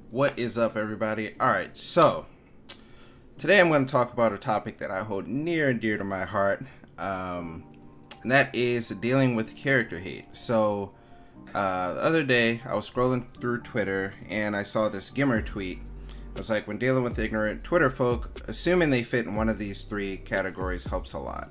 What is up, everybody? Alright, so today I'm going to talk about a topic that I hold near and dear to my heart, and that is dealing with character hate. The other day I was scrolling through Twitter and I saw this Gimmer tweet. It was like, when dealing with ignorant Twitter folk, assuming they fit in one of these three categories helps a lot.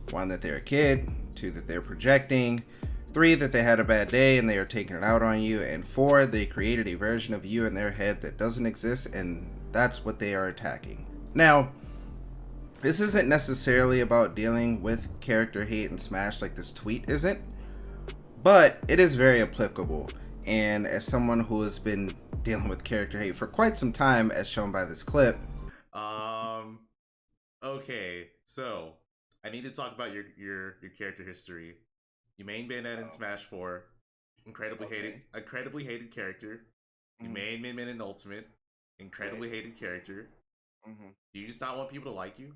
One, that they're a kid. Two, that they're projecting. Three, that they had a bad day and they are taking it out on you. And four, they created a version of you in their head that doesn't exist, and that's what they are attacking. Now, this isn't necessarily about dealing with character hate and Smash like this tweet isn't, but it is very applicable. And as someone who has been dealing with character hate for quite some time, as shown by this clip. Um. Okay, so I need to talk about your character history. You main Bayonetta in Smash 4, Okay. incredibly hated character. You Mm-hmm. main Min Min in Ultimate, incredibly Okay. hated character. Mm-hmm. Do you just not want people to like you?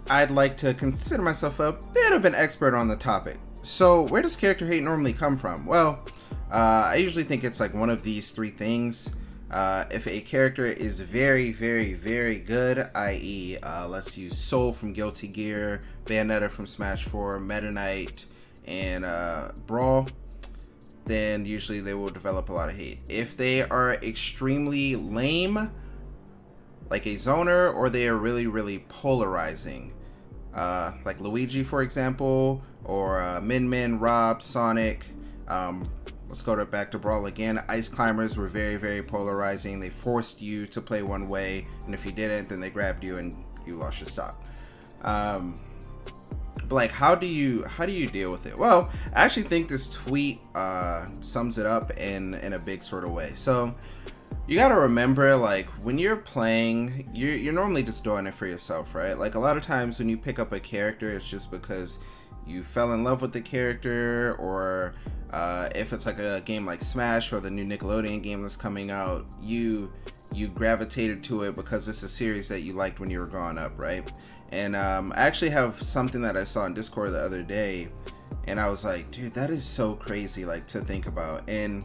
I'd like to consider myself a bit of an expert on the topic. So, where does character hate normally come from? Well, I usually think it's like one of these three things. If a character is very, very, very good, i.e., let's use Soul from Guilty Gear, Bayonetta from Smash 4, Meta Knight, and Brawl, then usually they will develop a lot of hate. If they are extremely lame, like a zoner, or they are really, really polarizing, like Luigi, for example, or Min Min, Rob, Sonic. Let's go back to Brawl again. Ice Climbers were very, very polarizing. They forced you to play one way, and if you didn't, then they grabbed you and you lost your stock. But like, how do you deal with it? Well, I actually think this tweet sums it up in a big sort of way. So you gotta remember, like, when you're playing, you're normally just doing it for yourself, right? Like, a lot of times when you pick up a character, it's just because you fell in love with the character, or if it's like a game like Smash or the new Nickelodeon game that's coming out, you gravitated to it because it's a series that you liked when you were growing up, right? And I actually have something that I saw in Discord the other day, and I was like, dude, that is so crazy, like, to think about. And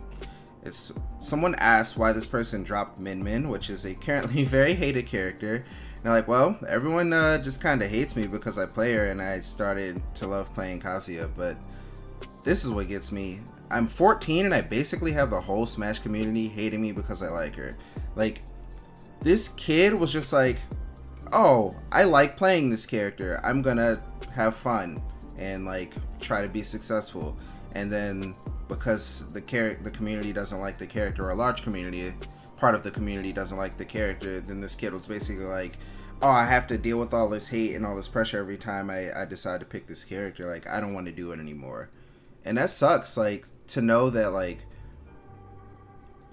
it's someone asked why this person dropped Min Min, which is a currently very hated character. And they're like, well, everyone just kind of hates me because I play her, and I started to love playing Kazuya. But this is what gets me. I'm 14, and I basically have the whole Smash community hating me because I like her. Like, this kid was just like, oh, I like playing this character. I'm gonna have fun and like try to be successful. And then because the community doesn't like the character, or a large community, part of the community doesn't like the character, then this kid was basically like, oh, I have to deal with all this hate and all this pressure every time I decide to pick this character. Like, I don't want to do it anymore. And that sucks. Like, to know that, like,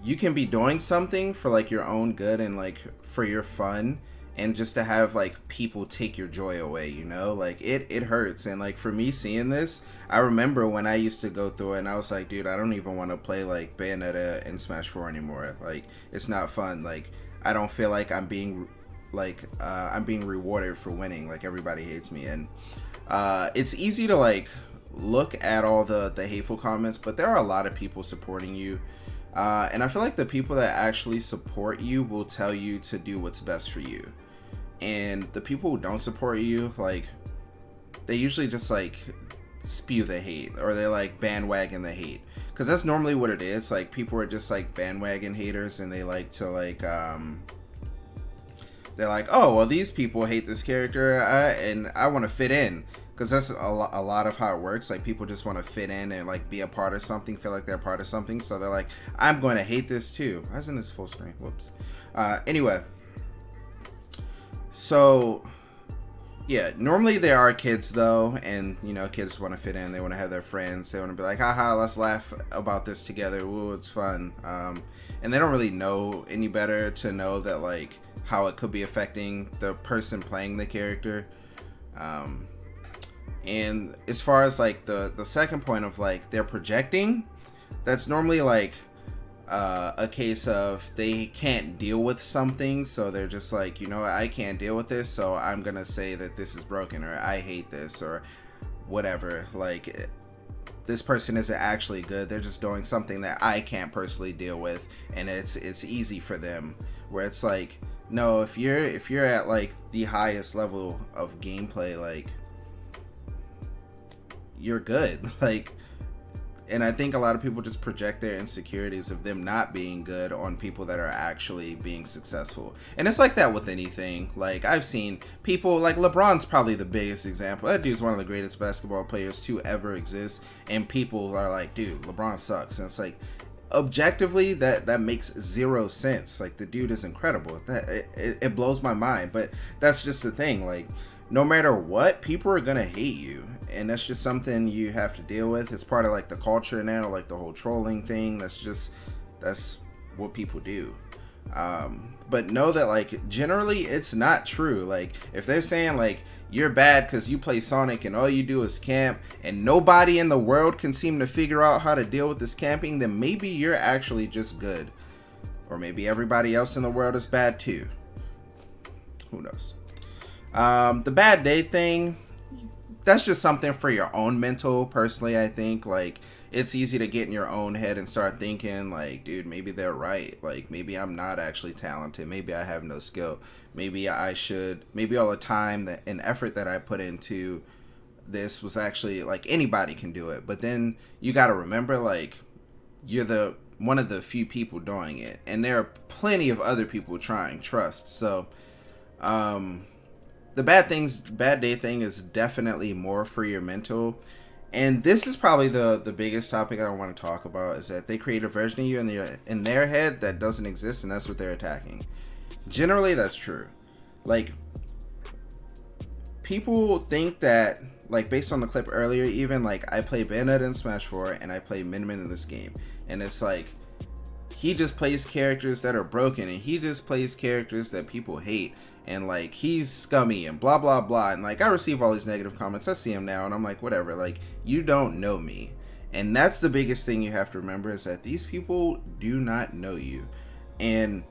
you can be doing something for like your own good and like for your fun, and just to have like people take your joy away, you know, like it hurts. And like, for me seeing this, I remember when I used to go through it and I was like, dude, I don't even want to play like Bayonetta and Smash 4 anymore. Like, it's not fun. Like, I don't feel like I'm being rewarded for winning. Like, everybody hates me. And it's easy to like look at all the hateful comments, but there are a lot of people supporting you. And I feel like the people that actually support you will tell you to do what's best for you. And the people who don't support you, like, they usually just like spew the hate, or they like bandwagon the hate. Because that's normally what it is. Like, people are just like bandwagon haters, and they like to like, they're like, oh, well, these people hate this character, and I want to fit in. Because that's a lot of how it works. Like, people just want to fit in and like be a part of something, feel like they're part of something. So they're like, I'm going to hate this too. Why isn't this full screen? Whoops. Anyway, so yeah, normally there are kids though, and you know, kids want to fit in. They want to have their friends. They want to be like, haha, let's laugh about this together. Ooh, it's fun. And they don't really know any better to know that like how it could be affecting the person playing the character. Um, and as far as like the second point of like they're projecting, that's normally like a case of they can't deal with something, so they're just like, you know, I can't deal with this, so I'm gonna say that this is broken, or I hate this, or whatever. Like, this person isn't actually good. They're just doing something that I can't personally deal with, and it's easy for them. Where it's like, no, if you're at like the highest level of gameplay, like you're good. Like, and I think a lot of people just project their insecurities of them not being good on people that are actually being successful. And it's like that with anything. Like, I've seen people, like LeBron's probably the biggest example. That dude's one of the greatest basketball players to ever exist. And people are like, dude, LeBron sucks. And it's like, objectively, that makes zero sense. Like, the dude is incredible. It blows my mind. But that's just the thing. Like, no matter what, people are gonna hate you, and that's just something you have to deal with. It's part of like the culture now, like the whole trolling thing. That's what people do. But know that like generally it's not true. Like, if they're saying like you're bad because you play Sonic and all you do is camp and nobody in the world can seem to figure out how to deal with this camping, then maybe you're actually just good, or maybe everybody else in the world is bad too. Who knows? The bad day thing, that's just something for your own mental. Personally, I think like it's easy to get in your own head and start thinking like, dude, maybe they're right. Like, maybe I'm not actually talented. Maybe I have no skill. Maybe all the time and effort that I put into this was actually like anybody can do it. But then you got to remember, like, you're one of the few people doing it, and there are plenty of other people trying. Trust. So, the bad day thing is definitely more for your mental. And this is probably the biggest topic I want to talk about, is that they create a version of you in their head that doesn't exist, and that's what they're attacking. Generally, that's true. Like, people think that, like, based on the clip earlier, even, like, I play Bayonetta in Smash 4, and I play Min Min in this game. And it's like, he just plays characters that are broken, and he just plays characters that people hate. And like, he's scummy and blah blah blah, and like, I receive all these negative comments. I see them now and I'm like, whatever. Like, you don't know me. And that's the biggest thing you have to remember, is that these people do not know you, and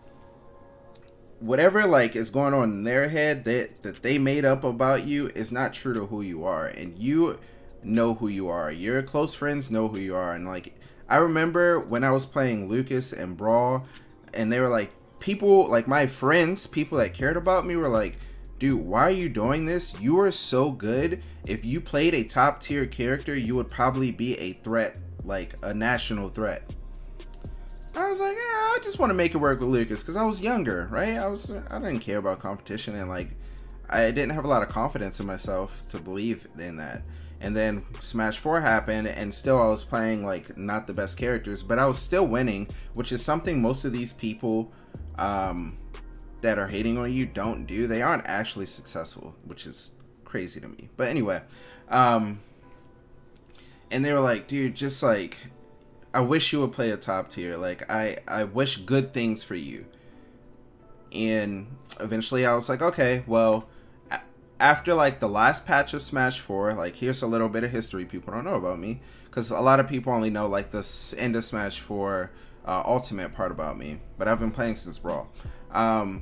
whatever like is going on in their head that they made up about you is not true to who you are. And you know who you are. Your close friends know who you are. And like, I remember when I was playing Lucas and Brawl, and they were like, people, like my friends, people that cared about me were like, dude, why are you doing this? You are so good. If you played a top tier character, you would probably be a threat, like a national threat. I was like, yeah, I just want to make it work with Lucas, because I was younger, right? I didn't care about competition, and like, I didn't have a lot of confidence in myself to believe in that. And then Smash 4 happened, and still I was playing like not the best characters, but I was still winning, which is something most of these people that are hating on you don't do. They aren't actually successful, which is crazy to me. But anyway, and they were like, dude, just like, I wish you would play a top tier. Like, I wish good things for you. And eventually I was like, okay, well, after like the last patch of Smash 4, like, here's a little bit of history people don't know about me, because a lot of people only know like the end of Smash 4 Ultimate part about me, but I've been playing since Brawl. I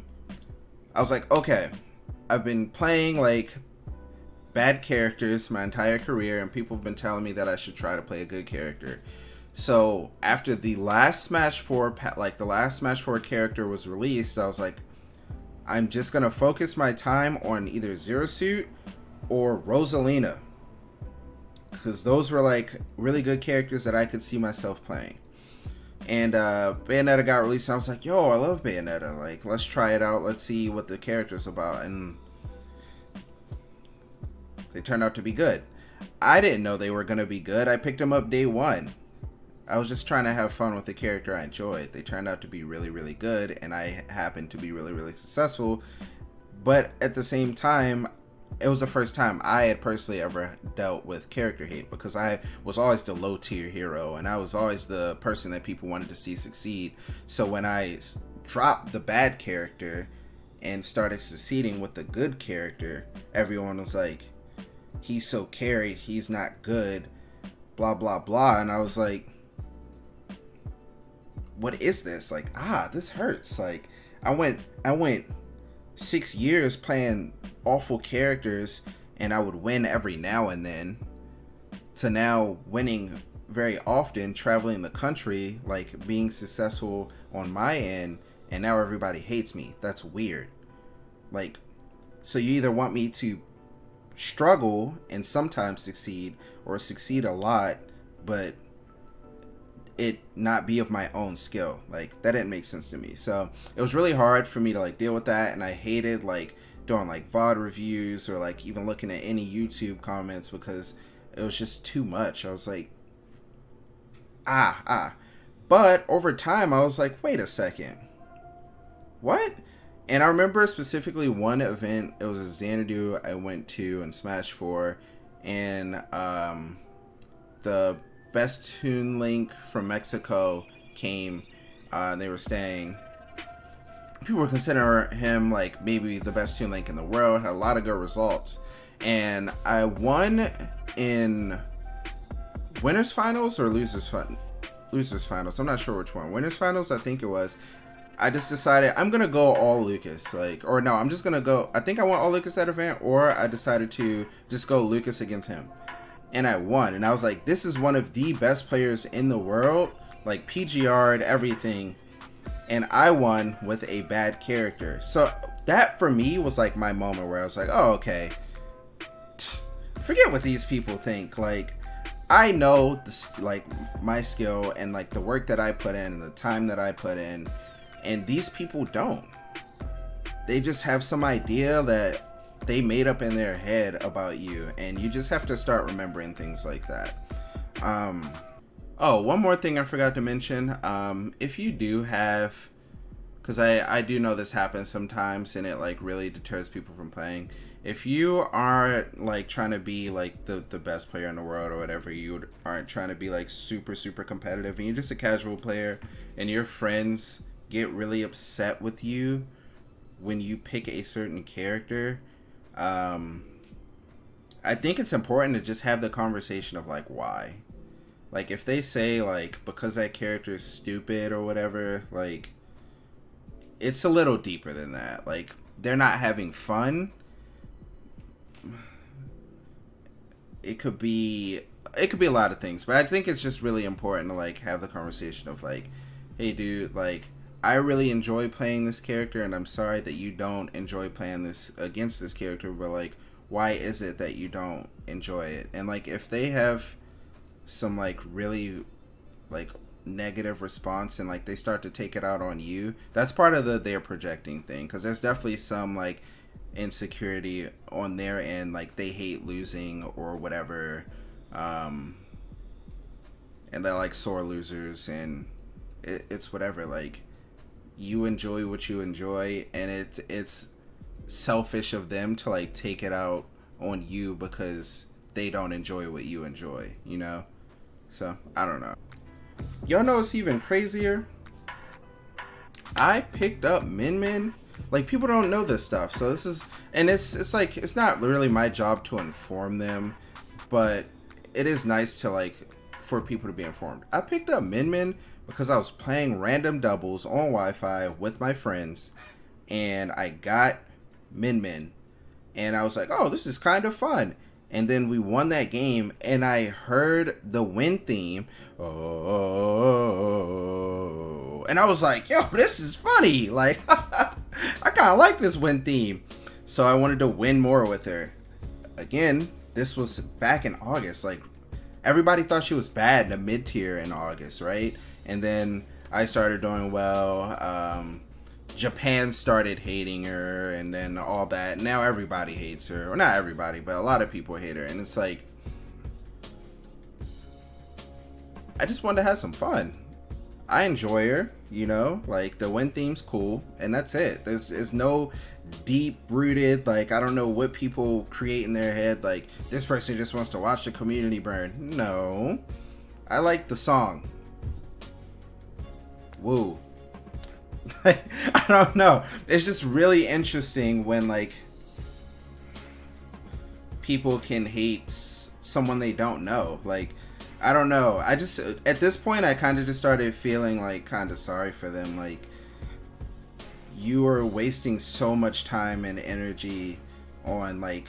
was like, okay, I've been playing like bad characters my entire career, and people have been telling me that I should try to play a good character. So after the last Smash 4, like the last Smash 4 character was released, I was like, I'm just gonna focus my time on either Zero Suit or Rosalina, because those were like really good characters that I could see myself playing. And Bayonetta got released, and I was like, yo, I love Bayonetta. Like, let's try it out. Let's see what the character's about. And they turned out to be good. I didn't know they were going to be good. I picked them up day one. I was just trying to have fun with the character I enjoyed. They turned out to be really, really good, and I happened to be really, really successful. But at the same time, it was the first time I had personally ever dealt with character hate, because I was always the low tier hero, and I was always the person that people wanted to see succeed. So when I dropped the bad character and started succeeding with the good character, everyone was like, he's so carried, he's not good, blah blah blah. And I was like, what is this? Like, this hurts. Like, I went 6 years playing awful characters, and I would win every now and then, to now winning very often traveling the country, like being successful on my end, and now everybody hates me. That's weird. Like, so you either want me to struggle and sometimes succeed, or succeed a lot, but it not be of my own skill. Like, that didn't make sense to me. So it was really hard for me to like deal with that, and I hated like doing like VOD reviews or like even looking at any YouTube comments because it was just too much. I was like, but over time I was like, wait a second, what? And I remember specifically one event. It was a Xanadu I went to in Smash 4, and the best Toon Link from Mexico came. And they were staying. People were considering him like maybe the best Toon Link in the world. Had a lot of good results, and I won in winners finals or losers finals. I'm not sure which one. Winners finals, I think it was. I just decided I'm gonna go all Lucas, I'm just gonna go. I think I went all Lucas that event, or I decided to just go Lucas against him, and I won. And I was like, this is one of the best players in the world, like PGR'd everything, and I won with a bad character. So that for me was like my moment where I was like, oh, okay, forget what these people think. Like, I know this, like my skill and like the work that I put in and the time that I put in. And these people don't. They just have some idea that they made up in their head about you, and you just have to start remembering things like that. Oh, one more thing I forgot to mention. If you do have, because I do know this happens sometimes, and it like really deters people from playing. If you aren't like trying to be like the best player in the world or whatever, you aren't trying to be like super competitive, and you're just a casual player, and your friends get really upset with you when you pick a certain character, I think it's important to just have the conversation of like, why. Like, if they say like because that character is stupid or whatever, like, it's a little deeper than that. Like, they're not having fun. It could be a lot of things, but I think it's just really important to like have the conversation of like, hey dude, like, I really enjoy playing this character, and I'm sorry that you don't enjoy playing this against this character, but like, why is it that you don't enjoy it? And like, if they have some like really like negative response and like they start to take it out on you, that's part of they're projecting thing, because there's definitely some like insecurity on their end, like they hate losing or whatever, and they're like sore losers, and it's whatever. Like, you enjoy what you enjoy, and it's selfish of them to like take it out on you because they don't enjoy what you enjoy, you know? So I don't know. Y'all know it's even crazier? I picked up Min Min. Like, people don't know this stuff, so this is, and it's like, it's not really my job to inform them, but it is nice to like for people to be informed. I picked up Min Min because I was playing random doubles on Wi-Fi with my friends, and I got Min Min, and I was like, oh, this is kind of fun. And then we won that game, and I heard the Win theme, oh, and I was like, yo, this is funny. Like, I kind of like this Win theme. So I wanted to win more with her. Again, this was back in August. Like, everybody thought she was bad in the mid-tier in August, right? And then I started doing well. Japan started hating her, and then all that. Now everybody hates her. Or not everybody, but a lot of people hate her. And it's like, I just wanted to have some fun. I enjoy her, you know? Like, the Win theme's cool, and that's it. There's no deep-rooted, like, I don't know what people create in their head. Like, this person just wants to watch the community burn. No. I like the song. Woo. I don't know. It's just really interesting when like people can hate someone they don't know. Like, I don't know. I just, at this point, I kind of just started feeling like kind of sorry for them. Like, you are wasting so much time and energy on like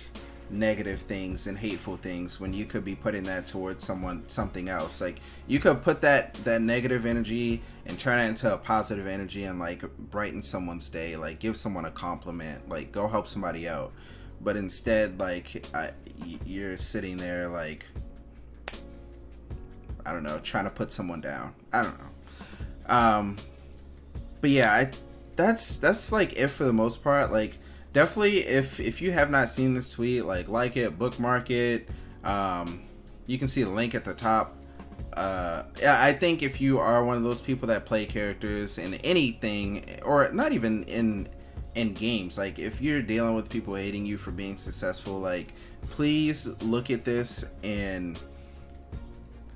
negative things and hateful things when you could be putting that towards something else. Like you could put that negative energy and turn it into a positive energy and like brighten someone's day, like give someone a compliment, like go help somebody out. But instead, like you're sitting there like, I don't know, trying to put someone down. I don't know. But yeah, that's like it for the most part. Like definitely if you have not seen this tweet, like it, bookmark it. You can see the link at the top. Yeah, I think if you are one of those people that play characters in anything, or not even in games, like if you're dealing with people hating you for being successful, like please look at this and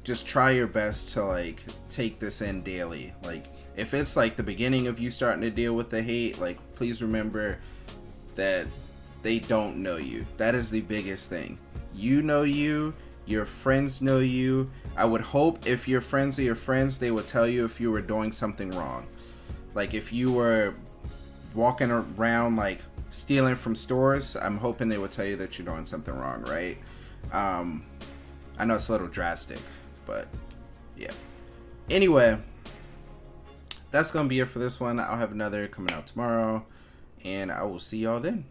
just try your best to like take this in daily. Like if it's like the beginning of you starting to deal with the hate, like please remember that they don't know you. That is the biggest thing. You know you, your friends know you. I would hope if your friends are your friends, they would tell you if you were doing something wrong. Like if you were walking around like stealing from stores, I'm hoping they would tell you that you're doing something wrong, right? I know it's a little drastic, but yeah. Anyway, that's gonna be it for this one. I'll have another coming out tomorrow, and I will see y'all then.